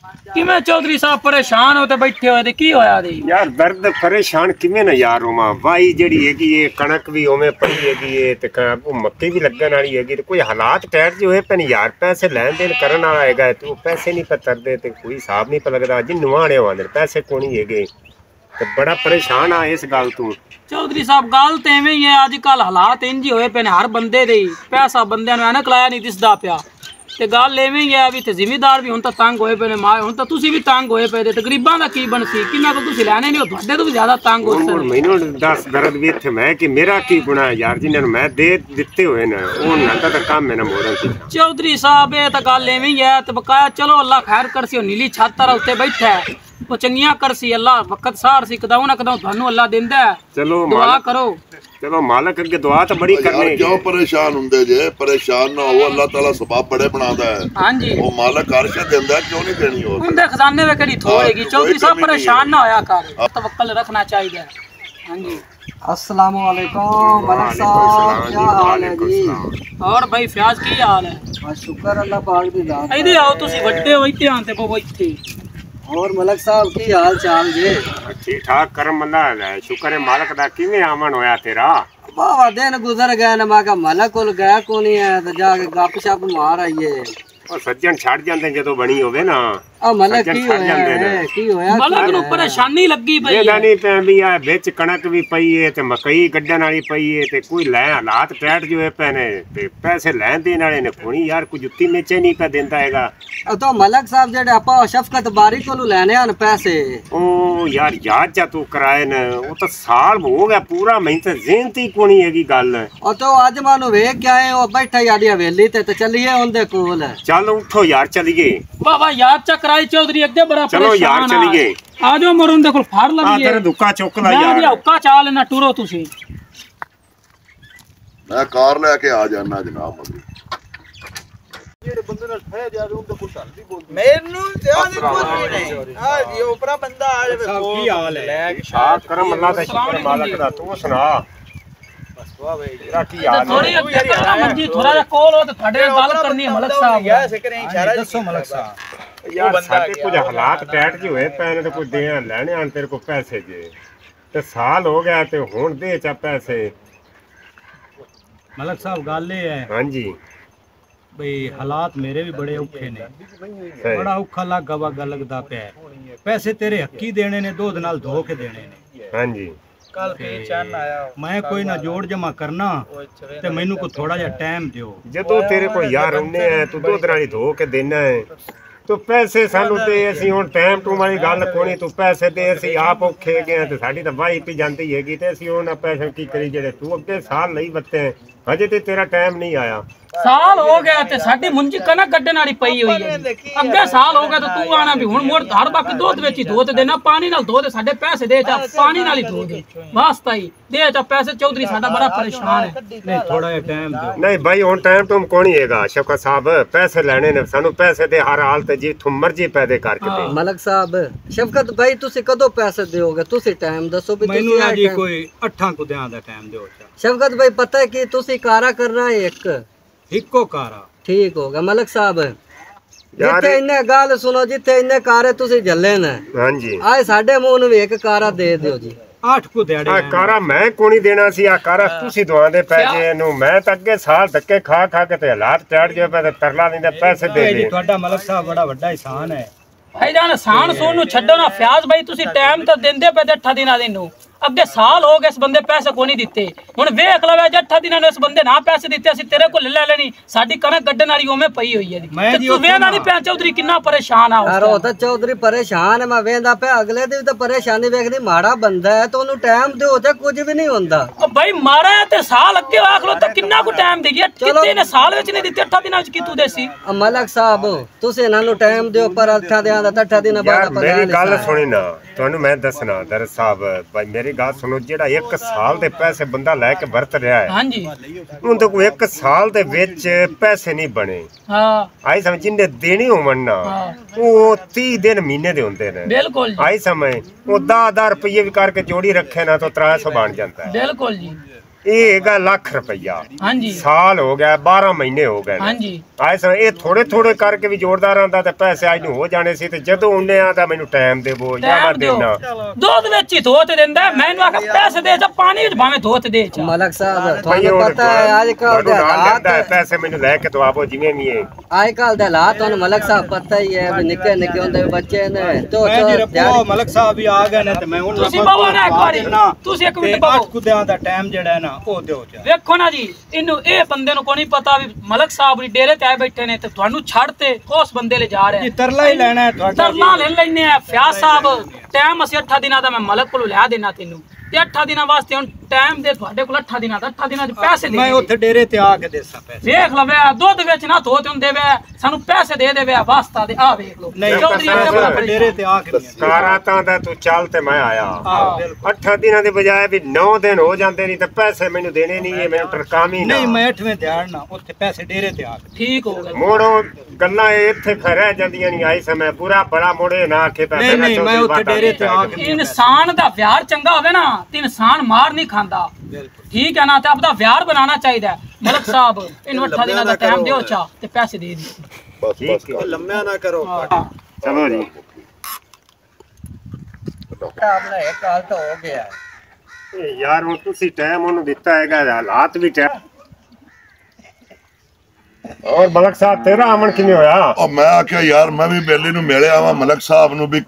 किवें चौधरी साहब परेशान हो ते बैठे होए ते की होया दी यार दर्द परेशान किवें ना यार होवा वाई जेड़ी हैगी ये कणक भी ओवें पई हैगी ये ते मक्की भी लगन वाली हैगी ते कोई हालात टाइट जो है पन यार पैसे लेन देन करन वाला हैगा ते पैसे नहीं पतरदे ते कोई हिसाब नहीं पता लगदा जिन नुआणे आंदे पैसे कोनी हैगे ते बड़ा परेशान आ इस गल तू चौधरी साहब गल ते एवें ही है अजकल हालात इंज ही होए पे हर बंदे दे पैसा बंदे नूं ऐनक लाया नहीं दिसदा पिया ते गल एवें ही है भी ते जिमीदार भी हुण तां तंग होए पे ने मां हुण तां तुसीं भी तंग होए पे ते गरीबां दा की बनसी किन्ना तो तुसीं लैणे नहीं हो तुहाडे तो भी ज्यादा तंग हो सन मैनू दस दर्द भी इत्थे मैं कि मेरा की गुनाह है यार जिन्हां नूं मैं दे दित्ते होए ने उन्हां दा तां काम है ना मोड़न सी चौधरी साहब ये तां गल एवें ही है ते बकाया चलो अल्लाह खैर करसी नीली छत तारा उत्ते बैठा है वो चंगियां करसी अल्लाह वक्त सार सी कदां ना कदां थानू अल्लाह देंदा है चलो दुआ करो चलो मालिक अगे दुआ तो बड़ी करनी क्यों परेशान हुंदे जे परेशान ना हो अल्लाह ताला सबब बड़े बनादा है हां जी वो मालिक अर्श देंदा है क्यों नहीं देनी हो उनदे खजाने में केड़ी थोड़ेगी चौधरी साहब परेशान ना होया कर तवक्कल रखना चाहिए हां जी अस्सलाम वालेकुम मलक साहब क्या हाल है जी और भाई फयाज की हाल है बस शुक्र अल्लाह पाक दी जात इधर आओ तुसी ਵੱਡੇ हो ध्यान ते पवो इत्थे और मलक साहब की हाल चाल जे ठीक ठाक करम अल्लाह है शुक्र है मालिक दा किवें आमन होया तेरा बाबा दिन गुजर गए ना मैं मलक कोल गया कोनी है तो जाके गप शप मार आइए और सज्जन छड़ जांदे जदों बनी होवे ना आ मलक की होया मलक नु परेशानी लगी पई ये नहीं पे भी आ विच कणक भी पई है ते मकई गड्डन वाली पई है ते कोई लै हालात टैट जो है पैने ते पैसे लैन देन वाले ने कोनी यार कोई जुत्ती नीचे नहीं पे देंदा हैगा तो मलक साहब जेडे आपा शफकत बारी कोलू लेने आन पैसे ओ यार याद जा तू कराए न वो तो साल हो गया पूरा मैं तो ज़हनती कोनी हैगी गल ओ तो आज मानो वेख के आए ओ बैठा याडी हवेली ते चलिए उनदे कोल चल उठो यार चलिए बाबा याद चक्राई चौधरी अगे बड़ा चलो यार चलिए आ जाओ मरुन देखो फाड़ लगी तेरे दुक्का चुक ला यार मैं हुक्का चाल ना टुरो तुसी मैं कार लेके आ जाना जनाब ਜਿਹੜੇ ਬੰਦੇ ਨਾਲ ਠਹਿ ਜਾ ਰਹੇ ਉਹਦੇ ਕੋਲ ਹੱਲ ਵੀ ਬੋਲ ਮੈਨੂੰ ਧਿਆਨ ਨਹੀਂ ਆ ਜੀ ਉਪਰਾ ਬੰਦਾ ਆ ਜਾਵੇ ਕੀ ਹਾਲ ਹੈ ਲੈ ਕੇ ਸ਼ਾਕ ਕਰਮ ਅੱਲਾਹ ਦਾ ਸ਼ੁਕਰ ਮਾਲਕ ਦਾ ਤੂੰ ਸੁਣਾ ਬਸ ਵਾਹ ਬਈ ਤੇਰਾ ਕੀ ਹਾਲ ਥੋੜੀ ਮੰਜੀ ਥੋੜਾ ਜਿਹਾ ਕੋਲ ਹੋ ਤੇ ਤੁਹਾਡੇ ਨਾਲ ਗੱਲ ਕਰਨੀ ਹੈ ਮਲਕ ਸਾਹਿਬ ਯਾ ਸਿਕਰ ਇਸ਼ਾਰਾ ਦੱਸੋ ਮਲਕ ਸਾਹਿਬ यार साडे कुछ हालात टाइट जो है पैने तो कुछ देन लेने आन तेरे को पैसे जे ते साल हो गया ते हुन दे चा पैसे मलक साहब गल ये है हां जी भाई हालात मेरे भी बड़े औखे ने बड़ा औखा लगा लगदा पे पैसे तेरे हक्की देने ने दूध नाल धो के देने ने हां जी कल पे चैन आया मैं कोई ना जोड़ जमा करना ते मैनू को थोड़ा जा टाइम दियो जदों तेरे को यार उन्ने है तू दूध नाल धो के देना है तो पैसे सानू ते असी हुन टाइम टू वाली गल कोनी तू पैसे दे असी आप औखे गए ते साडी तां वाही पी जांदी हैगी ते असी हुन पैसे की करी जेड़े तू अगे साल लई बत्ते अजे ते तेरा टाइम नहीं आया साल हो गया ते साडी मुंजी कनक गड्डन वाली पई हुई है अगे साल हो गया तो तू आना भी हुन मोर घर बाकी दूध वेच ही धो ते देना पानी नाल धो ते साडे पैसे दे चा पानी नाल ही धो दे वास्ता ही दे चा पैसे चौधरी साडा बड़ा परेशान है नहीं थोड़ा जा टाइम दो नहीं भाई हुन टाइम तुम कोनी हैगा शफकत साहब पैसे लेने ने सानू पैसे दे हर हाल ते जी तुम मर्जी पैदे करके दे मलक साहब शफकत भाई तुसी कदों पैसे दियोगे तुसी टाइम दसो भी मैनू ना जी कोई 8 को ध्यान दा टाइम दियो शफकत भाई पता है कि तुसी कारा करना है एक इको कारा ठीक होगा मलक साहब जिथे इन्ने गल सुनो जिथे इन्ने कारे तुसी झल्ले ने हां जी आए साडे मुंह नु एक कारा दे दियो जी 8 को दिहाड़े आ कारा मैं कोनी देना सी आ कारा तुसी दुआंदे पैसे नु मैं त अगे साल धक्के खा खा के ते हालात टैट जो पे तरला दिंदे पैसे दे दे ਤੁਹਾਡਾ मलक साहब बड़ा ਵੱਡਾ ਇਹਸਾਨ ਹੈ भाई जान सान सोन नु छड्डो ना फयाज भाई तुसी टाइम तो देंदे पे 8 दिना दिन नु अगे साल हो गए इस बंदे पैसे को नहीं दिते हुन वेख लवे 8 दिना नु इस बंदे ना पैसे दिते असि तेरे को ले लेनी साडी कनक गड्डन वाली ओमे पई हुई है ते तू वेंदा नहीं पे चौधरी कितना परेशान आ यार ओ तो चौधरी परेशान है मैं वेंदा पे अगले दिन तो परेशानी वेखनी माड़ा बंदा है तो ओनु टाइम दे होते कुछ भी नहीं होंदा ओ भाई मारा है ते साल अगे आख लो तो कितना को टाइम दे गया कितने ने साल विच नहीं दिते 8 दिना विच की तू देसी मलक साहब तुसी इना नु टाइम दियो पर 8 दिना दा 8 दिन बाद मेरी गल सुनी ना ਤੁਹਾਨੂੰ मैं दसना दर साहब भाई मेरी गल सुनो जेड़ा 1 साल दे पैसे बंदा लेके वरत रहा है हां जी उन तो कोई 1 साल दे विच पैसे नहीं बने हां आई समझ जिंदे देने होवन ना वो 30 दिन महीने दे होंदे ने बिल्कुल आई समझ वो 10,000 रुपये भी करके जोड़ी रखे ना तो 300 बन जाता है बिल्कुल जी ਇਹ ਹੈਗਾ ਲੱਖ ਰੁਪਈਆ। ਹਾਂਜੀ ਸਾਲ ਹੋ ਗਿਆ 12 ਮਹੀਨੇ ਹੋ ਗਏ ਹਾਂਜੀ ਆਏ ਸਰ ਇਹ ਥੋੜੇ ਥੋੜੇ ਕਰਕੇ ਵੀ ਜੋੜਦਾ ਰਹਿੰਦਾ ਤੇ ਪੈਸੇ ਅੱਜ ਨੂੰ ਹੋ ਜਾਣੇ ਸੀ ਤੇ ਜਦੋਂ ਉਹਨੇ ਆ ਤਾਂ ਮੈਨੂੰ ਟਾਈਮ ਦੇਵੋ ਜਾਂ ਮੈਂ ਦੇਣਾ ਦੁੱਧ ਵਿੱਚ ਹੀ ਧੋ ਤੇ ਦਿੰਦਾ ਮੈਨੂੰ ਆਖ ਪੈਸੇ ਦੇ ਜਾਂ ਪਾਣੀ ਵਿੱਚ ਭਾਵੇਂ ਧੋ ਤੇ ਦੇ ਚਾ ਮਲਕ ਸਾਹਿਬ ਤੁਹਾਨੂੰ ਪਤਾ ਹੈ ਅੱਜ ਕੱਲ ਦੇ ਹਾਲਾਤ ਪੈਸੇ ਮੈਨੂੰ ਲੈ ਕੇ ਦਵਾਵੋ ਜਿਵੇਂ ਵੀ ਹੈ ਅੱਜ ਕੱਲ ਦੇ ਹਾਲਾਤ ਤੁਹਾਨੂੰ ਮਲਕ ਸਾਹਿਬ ਪਤਾ ਹੀ ਹੈ ਵੀ ਨਿੱਕੇ ਨਿੱਕੇ ਹੁੰਦੇ ਬੱਚੇ ਨੇ ਤੋ ਮਲਕ ਸਾਹਿਬ ਵੀ ਆ ਗਏ ਨੇ ਤੇ ਮੈਂ ਉਹਨਾਂ ਤੁਸੀਂ ਬਾਬਾ ਨਾ ਇੱਕ ਵਾਰੀ ਤੁਸੀਂ ਇੱਕ ਮਿੰਟ ਬਾਬਾ ਕੁਦਿਆਂ ਦਾ ਟਾਈਮ ਜਿਹੜਾ ਹੈ ਨਾ ਉਹ ਦਿਓ ਜਾ ਵੇਖੋ ਨਾ ਜੀ ਇਹਨੂੰ ਇਹ ਬੰਦੇ ਨੂੰ ਕੋਈ ਨਹੀਂ ਪਤਾ ਵੀ ਮਲਕ ਸਾਹਿਬ ਵੀ ਡੇਰੇ ਤੇ ਆਏ ਬੈਠੇ ਨੇ ਤੇ ਤੁਹਾਨੂੰ ਛੱਡ ਤੇ ਉਸ ਬੰਦੇ ਲੈ ਜਾ ਰਿਹਾ ਜੀ ਤਰਲਾ ਹੀ ਲੈਣਾ ਹੈ ਤੁਹਾਡਾ ਤਰਲਾ ਲੈ ਲੈਨੇ ਆ ਫਿਆਜ਼ ਸਾਹਿਬ ਟਾਈਮ ਅਸੀਂ 8 ਦਿਨਾਂ ਦਾ ਮੈਂ ਮਲਕ ਕੋਲ ਲਿਆ ਦੇਣਾ ਤੈਨੂੰ ਤੇ 8 ਦਿਨਾਂ ਵਾਸਤੇ ਹੁਣ ਟਾਈਮ ਦੇ ਤੁਹਾਡੇ ਕੋਲ 8 ਦਿਨਾਂ ਦਾ 8 ਦਿਨਾਂ ਚ ਪੈਸੇ ਦੇ ਮੈਂ ਉੱਥੇ ਡੇਰੇ ਤੇ ਆ ਕੇ ਦੇਸਾਂ ਪੈਸੇ ਵੇਖ ਲਵੇ ਦੁੱਧ ਵਿੱਚ ਨਾ ਧੋ ਤੇ ਹੁੰਦੇ ਵੇ ਸਾਨੂੰ ਪੈਸੇ ਦੇ ਦੇਵੇ ਵਾਸਤਾ ਦੇ ਆ ਵੇਖ ਲੋ ਨਹੀਂ ਡੇਰੇ ਤੇ ਆ ਕੇ ਕਾਰਾਂ ਤਾਂ ਦਾ ਤੂੰ ਚੱਲ ਤੇ ਮੈਂ ਆਇਆ ਹਾਂ ਬਿਲਕੁਲ 8 ਦਿਨਾਂ ਦੇ ਬਜਾਏ ਵੀ 9 ਦਿਨ ਹੋ ਜਾਂਦੇ ਨਹੀਂ ਤੇ ਪੈਸੇ ਮੈਨੂੰ ਦੇਣੇ ਨਹੀਂ ਇਹ ਮੈਨੂੰ ਟਰਕਾਮੀ ਨਾ ਨਹੀਂ ਮੈਂ 8ਵੇਂ ਦਿਹਾੜ ਨਾ ਉੱਥੇ ਪੈਸੇ ਡੇਰੇ ਤੇ ਆ ਕੇ ਠੀਕ ਹੋ ਗਿਆ ਮੋੜੋ ਗੱਲਾਂ ਇੱਥੇ ਰਹਿ ਜਾਂਦੀਆਂ ਨਹੀਂ ਆਈ ਸਮੇਂ ਪੂਰਾ ਬੜਾ ਮੋੜੇ ਨਾ ਆਖੇ ਤਾਂ ਨਹੀਂ ਮੈਂ ਉੱਥੇ ਡੇਰੇ ਤੇ ਆ ਕੇ ਇਨਸਾਨ ਦਾ ਵਿਹਾਰ ਚੰਗਾ ਹੋਵੇ ਨਾ ਤੇ ਇਨਸਾਨ ਮਾਰ ਨਹੀਂ ਖਾਂਦਾ ਠੀਕ ਹੈ ਨਾ ਤੇ ਆਪਦਾ ਵਿਹਾਰ ਬਣਾਉਣਾ ਚਾਹੀਦਾ ਮਲਕ ਸਾਹਿਬ ਇਹਨੂੰ 8 ਦਿਨਾਂ ਦਾ ਟਾਈਮ ਦਿਓ ਚਾ ਤੇ ਪੈਸੇ ਦੇ ਦਿਓ ਬਸ ਬਸ ਲੰਮਿਆ ਨਾ ਕਰੋ ਚਲੋ ਜੀ ਆਪਣਾ ਇੱਕ ਹਾਲ ਤਾਂ ਹੋ ਗਿਆ ਇਹ ਯਾਰ ਹੁਣ ਤੁਸੀਂ ਟਾਈਮ ਉਹਨੂੰ ਦਿੱਤਾ ਹੈਗਾ ਹਾਲਾਤ ਵੀ ਟਾਈਮ ਔਰ ਮਲਕ ਸਾਹਿਬ ਤੇਰਾ ਆਮਣ ਕਿਵੇਂ ਹੋਇਆ ਉਹ ਮੈਂ ਆਖਿਆ ਯਾਰ ਮੈਂ ਵੀ ਬੇਲੀ ਨੂੰ ਮਿਲਿਆ ਆਵਾਂ ਮਲਕ ਸਾਹਿਬ ਨੂੰ ਵੀ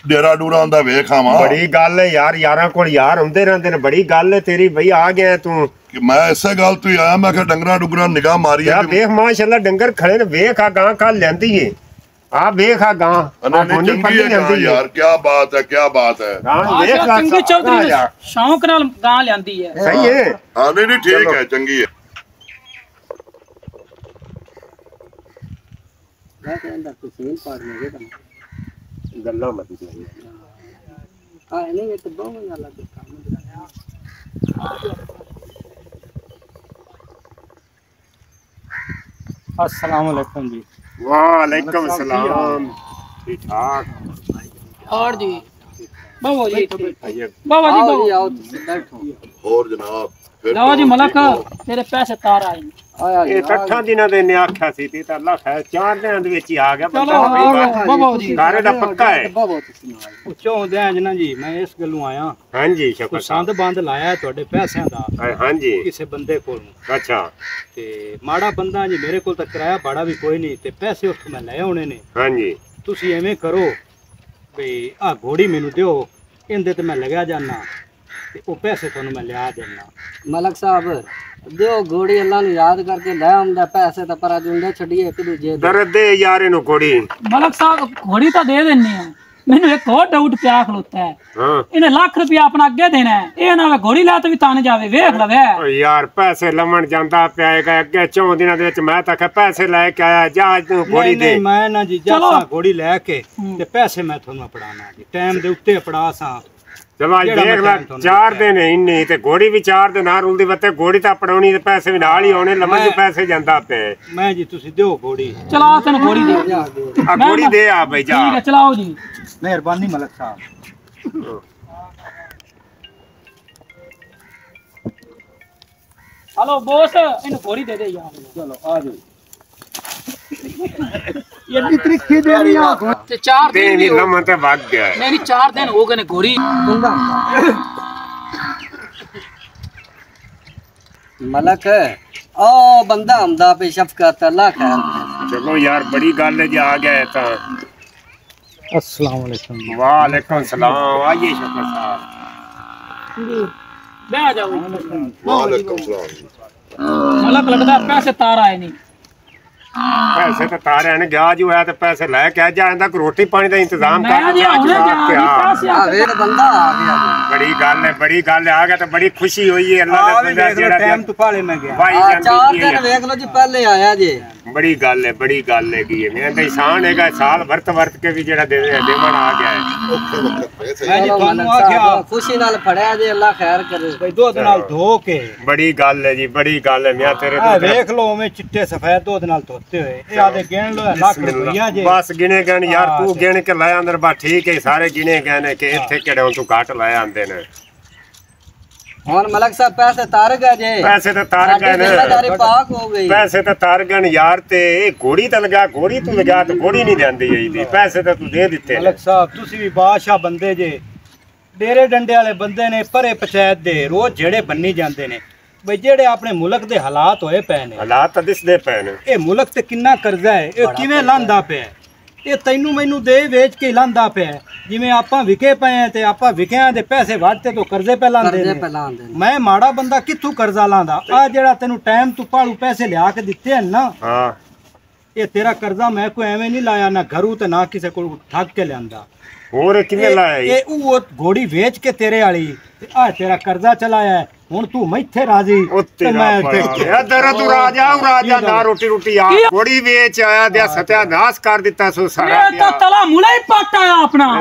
ਡੇਰਾ ਡੂਰਾ ਹੁੰਦਾ ਵੇਖ ਆਵਾਂ ਬੜੀ ਗੱਲ ਹੈ ਯਾਰ ਯਾਰਾਂ ਕੋਲ ਯਾਰ ਹੁੰਦੇ ਰਹਿੰਦੇ ਨੇ ਬੜੀ ਗੱਲ ਹੈ ਤੇਰੀ ਬਈ ਆ ਗਿਆ ਤੂੰ ਕਿ ਮੈਂ ਇਸੇ ਗੱਲ ਤੋਂ ਹੀ ਆਇਆ ਮੈਂ ਕਿਹਾ ਡੰਗਰਾਂ ਡੁਗਰਾਂ ਨਿਗਾਹ ਮਾਰੀ ਯਾ ਵੇਖ ਮਾਸ਼ਾਅੱਲਾ ਡੰਗਰ ਖੜੇ ਨੇ ਵੇਖ ਆ ਗਾਂ ਕੱਲ ਲੈਂਦੀ ਏ ਆ ਵੇਖ ਆ ਗਾਂ ਚੰਗੀ ਹੈ ਯਾਰ ਕੀ ਬਾਤ ਹੈ ਕੀ ਬਾਤ ਹੈ ਵੇਖ ਆ ਚੰਗੀ ਚੌਧਰੀ ਸ਼ੌਂਕ ਨਾਲ ਗਾਂ ਲਿਆਂਦੀ ਹੈ ਸਹੀ ਹੈ ਹਾਂ ਨਹੀਂ ਠੀਕ ਹੈ ਚੰਗੀ ਹੈ ਮੈਂ ਕਹਿੰਦਾ ਤੁਸੀਂ ਪਾੜ ਲਗੇ ਤਾਂ ਗੱਲਾਂ ਮਤ ਹਾਂ ਨਹੀਂ ਇਹ ਤਾਂ ਬਹੁਤ ਗੱਲ ਹੈ अस्सलाम वालेकुम जी वालेकुम सलाम ठीक ठाक और जी बाबा जी आइए बाबा जी आओ बाबा जी आओ ਤੁਸੀਂ ਬੈਠੋ ਹੋਰ ਜਨਾਬ ਫਿਰ ਲਓ ਜੀ ਮਲਕ ਤੇਰੇ ਪੈਸੇ ਤਾਰ ਆਏ ਨੇ ਆਇਆ ਜੀ ਇਹ 8 ਦਿਨਾਂ ਦੇ ਨੇ ਆਖਿਆ ਸੀ ਤੇ ਤਾਂ ਅੱਲਾ ਖੈਰ 4 ਦਿਨਾਂ ਦੇ ਵਿੱਚ ਹੀ ਆ ਗਿਆ ਚਲੋ ਬਾਬਾ ਜੀ ਕਾਰੇ ਦਾ ਪੱਕਾ ਹੈ ਬਾਬਾ ਤੁਸੀਂ ਨਾਲ ਉੱਚੋਂ ਹੁੰਦਿਆਂ ਜਨਾ ਜੀ ਮੈਂ ਇਸ ਗੱਲੋਂ ਆਇਆ ਹਾਂਜੀ ਕੋਈ ਸ਼ੁਕਰ ਸੰਦ ਬੰਦ ਲਾਇਆ ਤੁਹਾਡੇ ਪੈਸਿਆਂ ਦਾ ਹਾਂਜੀ ਕਿਸੇ ਬੰਦੇ ਕੋਲ ਅੱਛਾ ਤੇ ਮਾੜਾ ਬੰਦਾ ਜੀ ਮੇਰੇ ਕੋਲ ਤਾਂ ਕਿਰਾਇਆ ਭਾੜਾ ਵੀ ਕੋਈ ਨਹੀਂ ਤੇ ਪੈਸੇ ਉੱਥੋਂ ਮੈਂ ਲੈ ਆਉਣੇ ਨੇ ਹਾਂਜੀ ਤੁਸੀਂ ਐਵੇਂ ਕਰੋ ਵੀ ਆਹ ਘੋੜੀ ਮੈਨੂੰ ਦਿਓ ਇਹਦੇ ਤੇ ਮੈਂ ਲਗਿਆ ਜਾਣਾ ਤੇ ਉਹ ਪੈਸੇ ਤੁਹਾਨੂੰ ਮੈਂ ਲਿਆ ਦੇਣਾ ਮਲਕ ਸਾਹਿਬ ਦਿਓ ਘੋੜੀ ਅੱਲਾ ਨੂੰ ਯਾਦ ਕਰਕੇ ਲੈ ਆਉਂਦਾ ਪੈਸੇ ਤਾਂ ਪਰ ਜੁੰਡੇ ਛੱਡੀਏ ਇੱਕ ਦੂਜੇ ਦੇ ਦਰਦ ਦੇ ਯਾਰ ਇਹਨੂੰ ਕੋੜੀ ਮਲਕ ਸਾਹਿਬ ਘੋੜੀ ਤਾਂ ਦੇ ਦਿੰਨੇ ਆ ਮੈਨੂੰ ਇੱਕ ਹੋਰ ਡਾਊਟ ਪਿਆ ਖਲੋਤਾ ਹੈ ਹਾਂ ਇਹਨੇ ਲੱਖ ਰੁਪਇਆ ਆਪਣਾ ਅੱਗੇ ਦੇਣਾ ਹੈ ਇਹ ਨਾ ਵੇ ਘੋੜੀ ਲੈ ਤੇ ਵੀ ਤਨ ਜਾਵੇ ਵੇਖ ਲਵੇ ਓ ਯਾਰ ਪੈਸੇ ਲਵਣ ਜਾਂਦਾ ਪਿਆਏਗਾ ਅੱਗੇ 4 ਦਿਨਾਂ ਦੇ ਵਿੱਚ ਮੈਂ ਤਾਂ ਕਿ ਪੈਸੇ ਲੈ ਕੇ ਆਇਆ ਜਾ ਤੂੰ ਕੋੜੀ ਦੇ ਨਹੀਂ ਮੈਂ ਨਾ ਜੀ ਜਾਸਾਂ ਘੋੜੀ ਲੈ ਕੇ ਤੇ ਪੈਸੇ ਮੈਂ ਤੁਹਾਨੂੰ ਪੜਾਣਾ ਜੀ ਟਾਈਮ ਦੇ ਉੱਤੇ ਪੜਾ ਸਾਂ ਚਲੋ ਅੱਜ ਦੇਖ ਲੈ 4 ਦਿਨ ਇੰਨੇ ਤੇ ਘੋੜੀ ਵੀ 4 ਦਿਨ ਨਾਲ ਰੁਲਦੀ ਬੱਤੇ ਘੋੜੀ ਤਾਂ ਪੜਾਉਣੀ ਤੇ ਪੈਸੇ ਵੀ ਨਾਲ ਹੀ ਆਉਣੇ ਲੰਮਾ ਜੋ ਪੈਸੇ ਜਾਂਦਾ ਪਏ ਮੈਂ ਜੀ ਤੁਸੀਂ ਦਿਓ ਘੋੜੀ ਚਲਾ ਤੈਨੂੰ ਘੋੜੀ ਦੇ ਆ ਘੋੜੀ ਦੇ ਆ ਬਈ ਜਾ ਠੀਕ ਹੈ ਚਲਾਓ ਜੀ ਮਿਹਰਬਾਨੀ ਮਲਕ ਸਾਹਿਬ ਹਲੋ ਬੋਸ ਇਹਨੂੰ ਘੋੜੀ ਦੇ ਦੇ ਯਾਰ ਚਲੋ ਆ ਜਾਓ ਇਹ ਤਰੀਕੇ ਦੇ ਰਹੀ ਆ ਤੇ 4 ਤੇ ਦਿਨ ਨਹੀਂ ਲੰਮਾ ਤੇ ਵਗ ਗਿਆ ਨਹੀਂ 4 ਦਿਨ ਹੋ ਗਏ ਨੇ ਘੋੜੀ ਮਲਕ ओ बंदा हमदा पे शफकत अल्लाह खैर चलो यार बड़ी गल है जी आ गया था अस्सलाम वालेकुम वालेकुम सलाम आइए शफकत साहब बैठ जाओ वालेकुम सलाम मलक लगता पैसे तार आए नहीं पैसे तो तारे ने गया जो है तो पैसे ले के जाएंदा को रोटी पानी का इंतजाम कर मैं जी हुणे जा वे बंदा आ गया बड़ी गल है आ गया तो बड़ी खुशी हुई है अल्लाह का बंदा जेड़ा टाइम तो पाले में गया भाई चार दिन देख लो जी पहले आया जी बड़ी गल है की है मैं तो इंसान हैगा साल वर्त के भी जेड़ा देवन आ गया है मैं जी ਤੁਹਾਨੂੰ ਆਖਿਆ खुशी नाल फड़या जी अल्लाह खैर करे भाई दुध नाल धो के बड़ी गल है जी बड़ी गल है मैं तेरे आ देख लो मैं चिट्टे सफेद दुध नाल धोते हुए ये आदे गिन लो लाख रुपया जे बस गिने गए यार तू गिन के लाया अंदर बा ठीक है सारे गिने गए ने कि इत्थे केड़े तू घट लाया आंदे ने ਹੁਣ ਮਲਕ ਸਾਹਿਬ ਪੈਸੇ ਤਾਰ ਗਏ ਜੇ ਪੈਸੇ ਤਾਂ ਤਾਰ ਗਏ ਨੇ ਜ਼ਿੰਮੇਦਾਰੀ ਪਾਕ ਹੋ ਗਈ ਪੈਸੇ ਤਾਂ ਤਾਰ ਗਏ ਯਾਰ ਤੇ ਇਹ ਘੋੜੀ ਤਾਂ ਲਗਾ ਘੋੜੀ ਤੂੰ ਲਗਾ ਤੇ ਘੋੜੀ ਨਹੀਂ ਜਾਂਦੀ ਹੋਈ ਦੀ ਪੈਸੇ ਤਾਂ ਤੂੰ ਦੇ ਦਿੱਤੇ ਮਲਕ ਸਾਹਿਬ ਤੁਸੀਂ ਵੀ ਬਾਦਸ਼ਾਹ ਬੰਦੇ ਜੇ ਡੇਰੇ ਡੰਡੇ ਵਾਲੇ ਬੰਦੇ ਨੇ ਪਰੇ ਪੰਚਾਇਤ ਦੇ ਰੋਜ਼ ਜਿਹੜੇ ਬੰਨੀ ਜਾਂਦੇ ਨੇ ਬਈ ਜਿਹੜੇ ਆਪਣੇ ਮੁਲਕ ਦੇ ਹਾਲਾਤ ਹੋਏ ਪਏ ਨੇ ਹਾਲਾਤ ਤਾਂ ਦਿਸਦੇ ਪਏ ਨੇ ਇਹ ਮੁਲਕ ਤੇ ਕਿੰਨਾ ਕਰਜ਼ਾ ਹੈ ਇਹ ਕਿਵੇਂ ਲਾਂਦਾ ਪਿਆ ਇਹ ਤੈਨੂੰ ਮੈਨੂੰ ਦੇ ਵੇਚ ਕੇ ਲਾਂਦਾ ਪਿਆ ਜਿਵੇਂ ਆਪਾਂ ਵਿਕੇ ਪਏ ਆ ਤੇ ਆਪਾਂ ਵਿਕਿਆਂ ਦੇ ਪੈਸੇ ਵਾਟਤੇ ਤੋਂ ਕਰਜ਼ੇ ਪੈ ਲਾਂਦੇ ਨੇ ਮੈਂ ਮਾੜਾ ਬੰਦਾ ਕਿੱਥੋਂ ਕਰਜ਼ਾ ਲਾਂਦਾ ਆ ਜਿਹੜਾ ਤੈਨੂੰ ਟਾਈਮ ਤੋਂ ਪਾਲੂ ਪੈਸੇ ਲਿਆ ਕੇ ਦਿੱਤੇ ਹਨ ਨਾ ਹਾਂ ਇਹ ਤੇਰਾ ਕਰਜ਼ਾ ਮੈਂ ਕੋਈ ਐਵੇਂ ਨਹੀਂ ਲਾਇਆ ਨਾ ਘਰੂ ਤੇ ਨਾ ਕਿਸੇ ਕੋਲ ਠੱਗ ਕੇ ਲਿਆਂਦਾ ਹੋਰ ਕਿਵੇਂ ਲਾਇਆ ਇਹ ਉਹ ਘੋੜੀ ਵੇਚ ਕੇ ਤੇਰੇ ਵਾਲੀ ਆ ਤੇਰਾ ਕਰਜ਼ਾ ਚਲਾਇਆ ਹੁਣ ਤੂੰ ਮੈਥੇ ਰਾਜੀ ਤੇ ਮੈਂ ਇਧਰ ਤੂੰ ਰਾਜਾ ਨਾ ਰੋਟੀ ਆ ਘੋੜੀ ਵੇਚ ਆਇਆ ਦੇ ਸਤਿਆਨਾਸ਼ ਕਰ ਦਿੱਤਾ ਸੋ ਸਾਰਾ ਇਹ ਤਾਂ ਤਲਾ ਮੁਲਾ ਹੀ ਪੱਟ ਆਇਆ ਆਪਣਾ